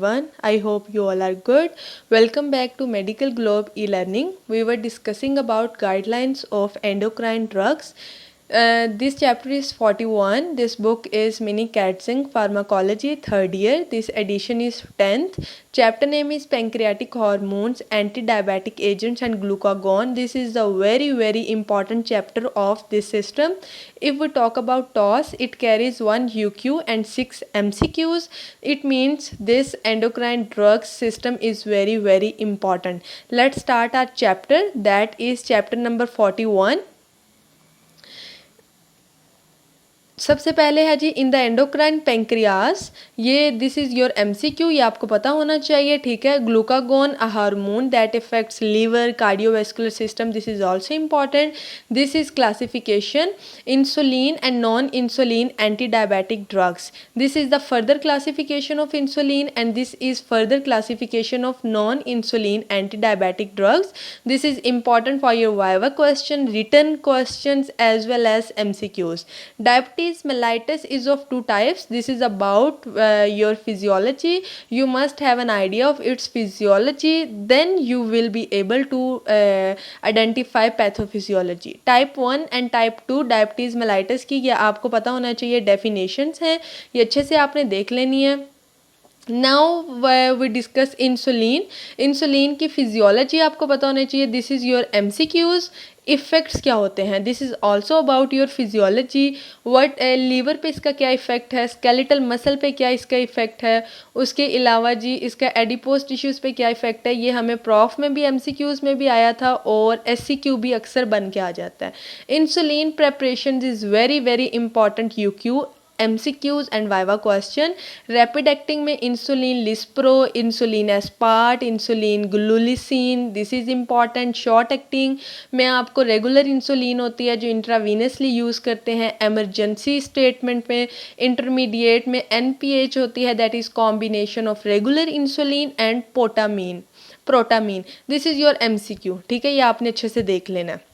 Everyone. I hope you all are good. Welcome back to Medical Globe e-learning. We were discussing about guidelines of endocrine drugs. This chapter is 41. This book is Minnie Katzing Pharmacology 3rd year. This edition is 10th. Chapter name is Pancreatic Hormones, Anti-Diabetic Agents and Glucagon. This is a very important chapter of this system. If we talk about TOS, it carries 1 UQ and 6 MCQs. It means this endocrine drugs system is very important. Let's start our chapter, that is chapter number 41. सबसे पहले है जी in the endocrine pancreas, ये this is your MCQ, ये आपको पता होना चाहिए, ठीक है। Glucagon a hormone that affects liver cardiovascular system, this is also important. This is classification insulin and non insulin anti diabetic drugs, this is the further classification of insulin and this is further classification of non insulin anti diabetic drugs. This is important for your viva question, written question as well as MCQs. Diabetes mellitus is of two types. This is about your physiology. You must have an idea of its physiology, then you will be able to identify pathophysiology. Type 1 and type 2 diabetes mellitus की ये आपको पता होना चाहिए, definitions हैं, ये अच्छे से आपने देख लेनी है। Now we discuss insulin. Insulin की फिजियोलॉजी आपको पता होनी चाहिए, this is your MCQs. Effects क्या होते हैं, this is also about your physiology. What liver पे इसका क्या इफ़ेक्ट है, स्केलेटल मसल पे क्या इसका इफ़ेक्ट है, उसके अलावा जी इसका एडिपोज टिश्यूज़ पे क्या इफ़ेक्ट है, ये हमें प्रॉफ में भी एमसीक्यूज़ में भी आया था और एससीक्यू भी अक्सर बन के आ जाता है। Insulin preparation is very important UQ MCQs and Viva question। Rapid acting में insulin lispro, insulin aspart, insulin glulisine, this is important. Short acting में आपको रेगुलर इंसुलिन होती है जो इंट्रावीनसली यूज़ करते हैं एमरजेंसी स्टेटमेंट में। इंटरमीडिएट में NPH होती है, that is combination of regular insulin and protamine. This is your MCQ, ठीक है, ये आपने अच्छे से देख लेना है।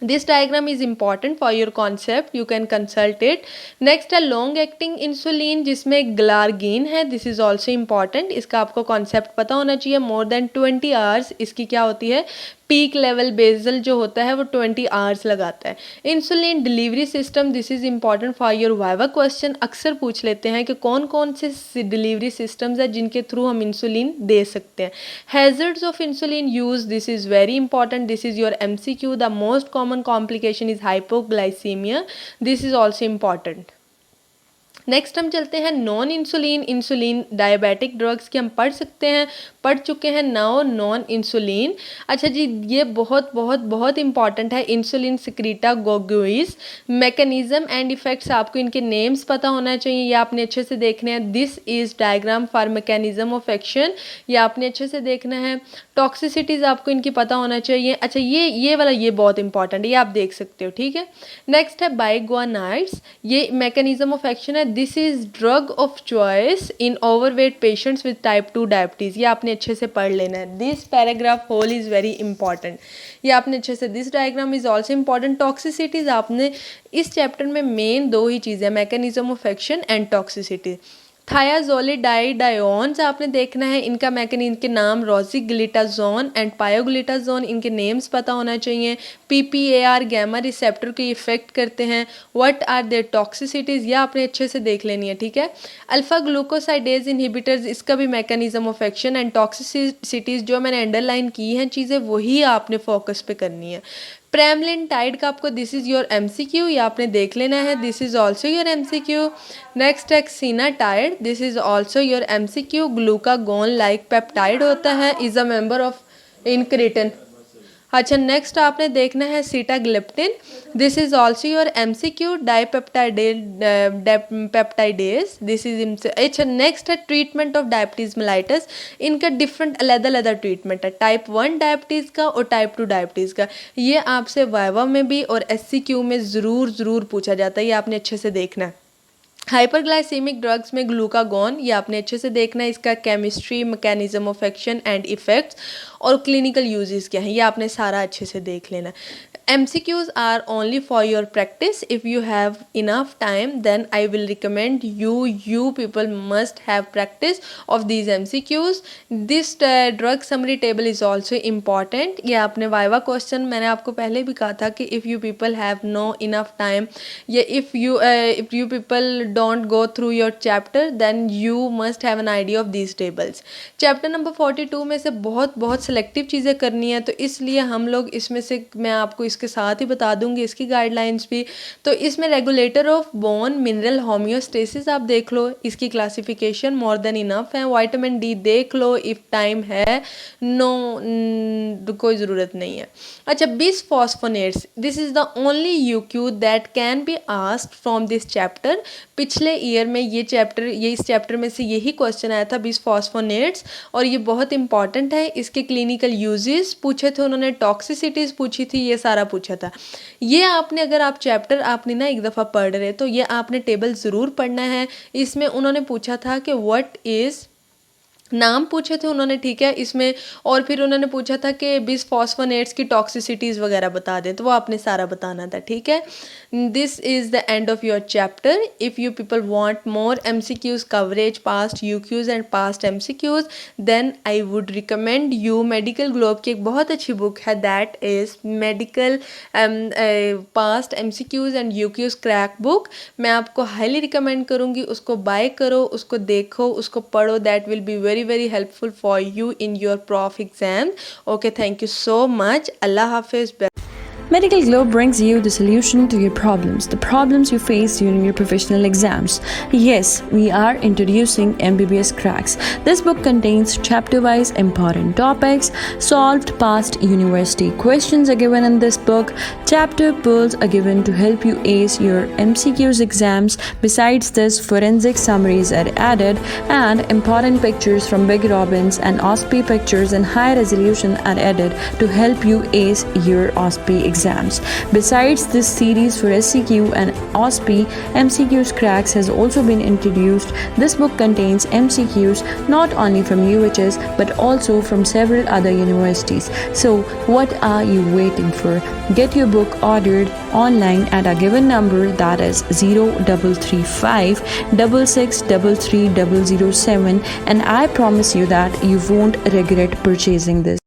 This diagram is important for your concept, you can consult it. Next है long acting insulin जिसमें ग्लार्गिन है, this is also important, इसका आपको concept पता होना चाहिए। more than 20 hours इसकी क्या होती है, पीक लेवल बेजल जो होता है वो 20 आवर्स लगाता है। Insulin delivery system, this is important for your viva question, अक्सर पूछ लेते हैं कि कौन कौन से डिलीवरी सिस्टम्स हैं जिनके थ्रू हम इंसुलिन दे सकते हैं। Hazards of insulin use, this is very important, this is your MCQ। The most common complication is hypoglycaemia, this is also important. Next हम चलते हैं नॉन इंसुलिन डायबिटिक ड्रग्स की हम पढ़ चुके हैं नाउ नॉन इंसुलिन। अच्छा जी, ये बहुत इंपॉर्टेंट है, इंसुलिन सिक्रीटागोगुइस। मैकेनिज्म एंड इफेक्ट्स आपको इनके नेम्स पता होना चाहिए, ये आपने अच्छे से देखने हैं। This is diagram for mechanism of action, ये आपने अच्छे से देखना है। टॉक्सिसिटीज़ आपको इनकी पता होना चाहिए। अच्छा ये वाला ये बहुत इंपॉर्टेंट है, ये आप देख सकते हो, ठीक है। नेक्स्ट है बाइगुआनाइड्स, ये मैकेनिज्म ऑफ एक्शन है। This is drug of choice in overweight patients with type 2 diabetes, ये आपने अच्छे से पढ़ लेना है। This paragraph whole is very important, ये आपने अच्छे से। This diagram is also important. Toxicities आपने इस चैप्टर में मेन दो ही चीज़ें, mechanism of action and toxicity. Thiazolidinediones आपने देखना है, इनका मैकेनिज्म के नाम रोजिग्लिटाजोन एंड पायोग्लिटाजोन, इनके नेम्स पता होना चाहिए। PPAR गैमा रिसेप्टर को इफेक्ट करते हैं। व्हाट आर देयर टॉक्सिसिटीज़, ये आपने अच्छे से देख लेनी है, ठीक है। अल्फा ग्लूकोसाइडेज इनहिबिटर्स, इसका भी मैकेनिज्म ऑफ एक्शन एंड टॉक्सिसिटीज़ जो मैंने अंडरलाइन की हैं चीज़ें वही आपने फोकस पे करनी है। प्रेमलिनटाइड का आपको दिस इज़ योर MCQ, ये आपने देख लेना है, this is also your MCQ। Next है exenatide, this is also your MCQ। Glucagon like peptide होता है, is a member of incretin. अच्छा, नेक्स्ट आपने देखना है sitagliptin, this is also your MCQ। Dipeptidase, this is. अच्छा, नेक्स्ट है treatment of diabetes mellitus, इनका डिफरेंट अलग ट्रीटमेंट है, टाइप 1 डायबिटीज़ का और टाइप 2 डायबिटीज़ का। ये आपसे वाइवा में भी और SCQ में ज़रूर पूछा जाता है, ये आपने अच्छे से देखना है। हाइपरग्लाइसेमिक ड्रग्स में ग्लूकागोन, ये आपने अच्छे से देखना है, इसका chemistry, mechanism of action and effects और क्लिनिकल यूजेस क्या है, ये आपने सारा अच्छे से देख लेना। MCQs are only for your practice. If you have enough time, then I will recommend you people must have practice of these MCQs. This drug summary table is also important. ये आपने वाइवा क्वेश्चन मैंने आपको पहले भी कहा था कि if you people have no enough time, या if you people don't go through your chapter, then you must have an idea of these tables. Chapter number 42 में से बहुत सेलेक्टिव चीज़ें करनी है, तो इसलिए हम लोग इसमें से मैं आपको इसके साथ ही बता दूंगी इसकी गाइडलाइंस भी। तो इसमें regulator of bone mineral homeostasis आप देख लो, इसकी क्लासिफिकेशन मोर देन इनफ है। विटामिन डी देख लो इफ़ टाइम है, नो कोई ज़रूरत नहीं है। अच्छा, bisphosphonates, this is the only UQ that can be asked from this chapter. पिछले ईयर में इस चैप्टर में से यही क्वेश्चन आया था, बिसफॉस्फोनेट्स, और ये बहुत इंपॉर्टेंट है। इसके क्लिनिकल यूजेस पूछे थे उन्होंने, टॉक्सिसिटीज़ पूछी थी, ये सारा पूछा था। ये आपने अगर आप चैप्टर आपने ना एक दफ़ा पढ़ रहे तो ये आपने टेबल ज़रूर पढ़ना है। इसमें उन्होंने पूछा था कि व्हाट इज़, नाम पूछे थे उन्होंने, ठीक है, इसमें, और फिर उन्होंने पूछा था कि बिसफॉस्फोनेट्स की टॉक्सिसिटीज़ वगैरह बता दें, तो वो आपने सारा बताना था, ठीक है। This is the end of your chapter. If you people want more MCQs coverage, past UQs and past MCQs, then I would recommend you medical globe की एक बहुत अच्छी बुक है, that is medical past MCQs and UQs crack book. मैं आपको highly recommend करूँगी, उसको bye करो, उसको देखो, उसको पढ़ो, that will be very helpful for you in your prof exam. Okay, thank you so much. Allah Hafiz. Medical Globe brings you the solution to your problems, the problems you face during your professional exams. Yes, we are introducing MBBS Cracks. This book contains chapter-wise important topics. Solved past university questions are given in this book. Chapter pearls are given to help you ace your MCQs exams. Besides this, forensic summaries are added, and important pictures from Big Robins and OSPE pictures in high resolution are added to help you ace your OSPE exams. Besides this series for SCQ and OSPE, MCQs Cracks has also been introduced. This book contains MCQs not only from UHS but also from several other universities. So what are you waiting for? Get your book ordered online at a given number, that is 0335 6633 007, and I promise you that you won't regret purchasing this.